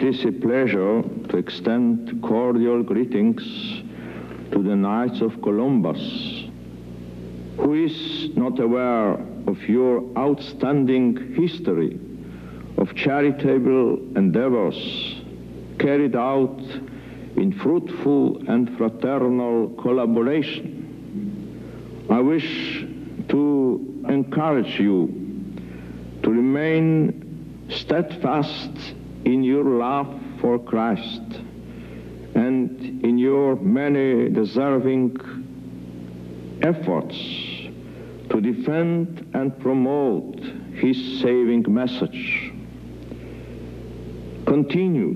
It is a pleasure to extend cordial greetings to the Knights of Columbus. Who is not aware of your outstanding history of charitable endeavors carried out in fruitful and fraternal collaboration? I wish to encourage you to remain steadfast in your love for Christ and in your many deserving efforts to defend and promote His saving message. Continue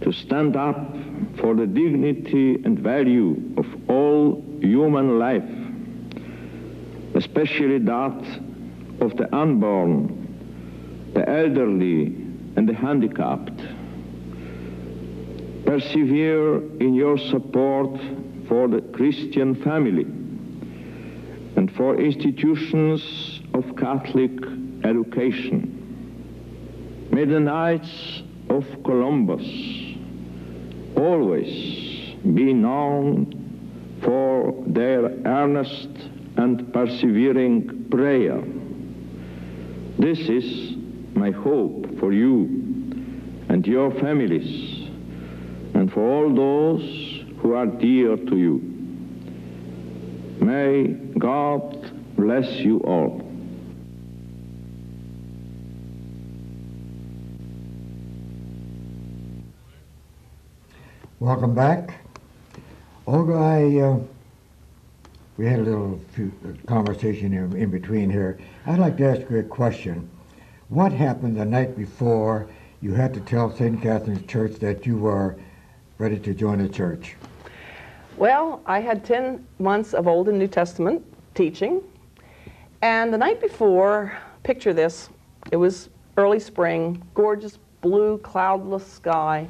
to stand up for the dignity and value of all human life, especially that of the unborn, the elderly, and the handicapped. Persevere in your support for the Christian family and for institutions of Catholic education. May the Knights of Columbus always be known for their earnest and persevering prayer. This is my hope for you and your families and for all those who are dear to you. May God bless you all. Welcome back. Olga, we had a little conversation in between here. I'd like to ask you a question. What happened the night before you had to tell St. Catherine's Church that you were ready to join the church? Well, I had 10 months of Old and New Testament teaching, and the night before, picture this, it was early spring, gorgeous blue cloudless sky,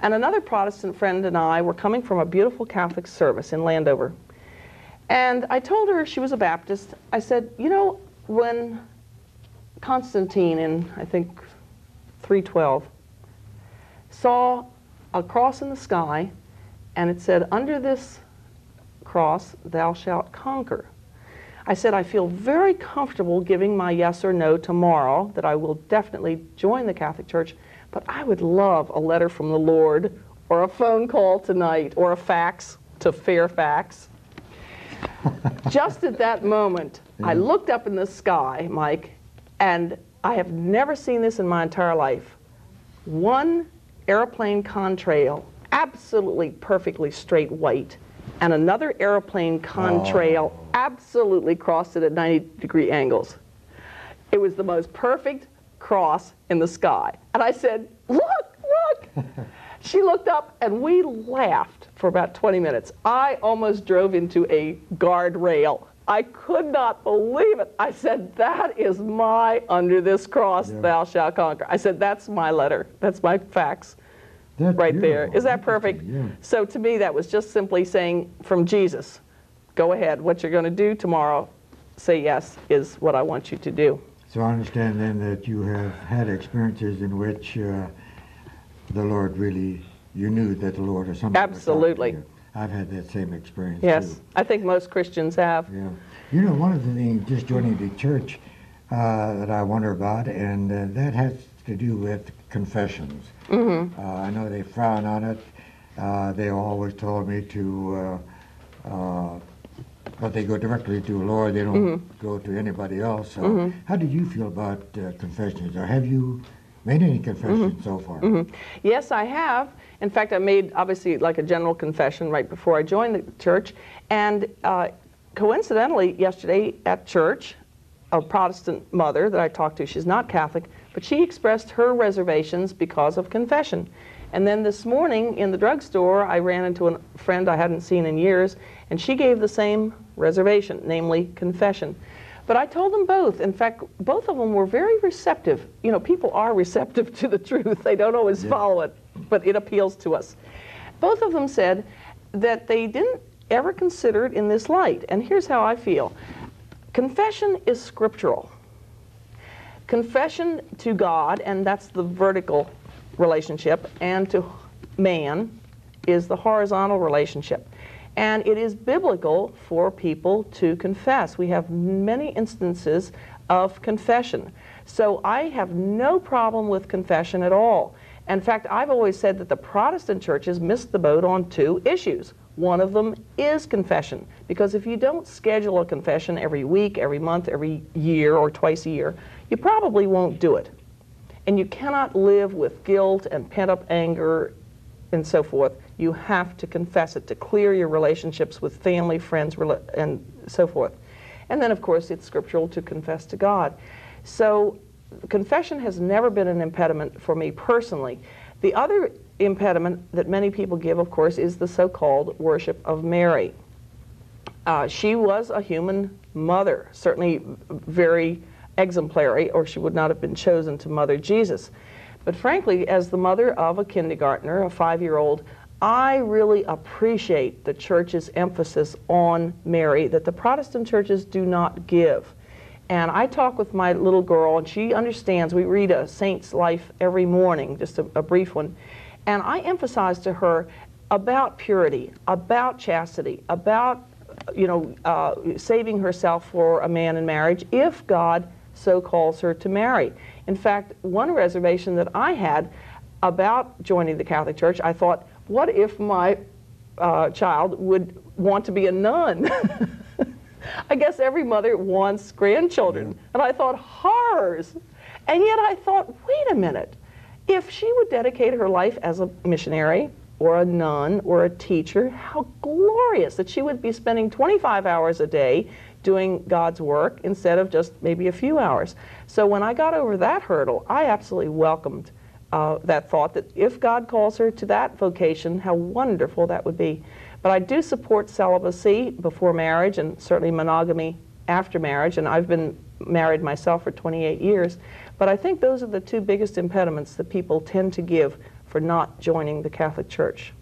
and another Protestant friend and I were coming from a beautiful Catholic service in Landover. And I told her, she was a Baptist, I said, you know, when Constantine in, I think, 312, saw a cross in the sky, and it said, under this cross, thou shalt conquer. I said, I feel very comfortable giving my yes or no tomorrow that I will definitely join the Catholic Church, but I would love a letter from the Lord, or a phone call tonight, or a fax to Fairfax. Just at that moment, I looked up in the sky, Mike, and I have never seen this in my entire life. One airplane contrail, absolutely perfectly straight white, and another airplane contrail absolutely crossed it at 90-degree angles. It was the most perfect cross in the sky. And I said, look, look! She looked up and we laughed for about 20 minutes. I almost drove into a guardrail. I could not believe it. I said, that is my under this cross thou shalt conquer. I said, that's my letter. That's my fax. That's right beautiful. There. Is that perfect? Yeah. So to me, that was just simply saying from Jesus, go ahead. What you're going to do tomorrow, say yes, is what I want you to do. So I understand then that you have had experiences in which the Lord really, you knew that the Lord or something. Absolutely. I've had that same experience yes, too. I think most Christians have. Yeah. You know, one of the things just joining the church that I wonder about, and that has to do with confessions. Mm-hmm. I know they frown on it. They always told me to, but they go directly to the Lord. They don't go to anybody else. So how do you feel about confessions? Or have you made any confessions so far? Yes, I have. In fact, I made, obviously, like a general confession right before I joined the church. And coincidentally, yesterday at church, a Protestant mother that I talked to, she's not Catholic, but she expressed her reservations because of confession. And then this morning in the drugstore, I ran into a friend I hadn't seen in years, and she gave the same reservation, namely confession. But I told them both. In fact, both of them were very receptive. You know, people are receptive to the truth. They don't always follow it, but it appeals to us. Both of them said that they didn't ever consider it in this light. And here's how I feel. Confession is scriptural. Confession to God, and that's the vertical relationship, and to man is the horizontal relationship. And it is biblical for people to confess. We have many instances of confession. So I have no problem with confession at all. In fact, I've always said that the Protestant churches missed the boat on two issues. One of them is confession, because if you don't schedule a confession every week, every month, every year, or twice a year, you probably won't do it. And you cannot live with guilt and pent-up anger and so forth. You have to confess it to clear your relationships with family, friends, and so forth. And then, of course, it's scriptural to confess to God. So confession has never been an impediment for me personally. The other impediment that many people give, of course, is the so-called worship of Mary. She was a human mother, certainly very exemplary, or she would not have been chosen to mother Jesus. But frankly, as the mother of a kindergartner, a 5-year-old, I really appreciate the church's emphasis on Mary that the Protestant churches do not give. And I talk with my little girl, and she understands. We read a saint's life every morning, just a brief one. And I emphasize to her about purity, about chastity, about saving herself for a man in marriage if God so calls her to marry. In fact, one reservation that I had about joining the Catholic Church, I thought, what if my child would want to be a nun? I guess every mother wants grandchildren. And I thought, horrors. And yet I thought, wait a minute. If she would dedicate her life as a missionary or a nun or a teacher, how glorious that she would be spending 25 hours a day doing God's work instead of just maybe a few hours. So when I got over that hurdle, I absolutely welcomed that thought that if God calls her to that vocation, how wonderful that would be. But I do support celibacy before marriage and certainly monogamy after marriage, and I've been married myself for 28 years. But I think those are the two biggest impediments that people tend to give for not joining the Catholic Church.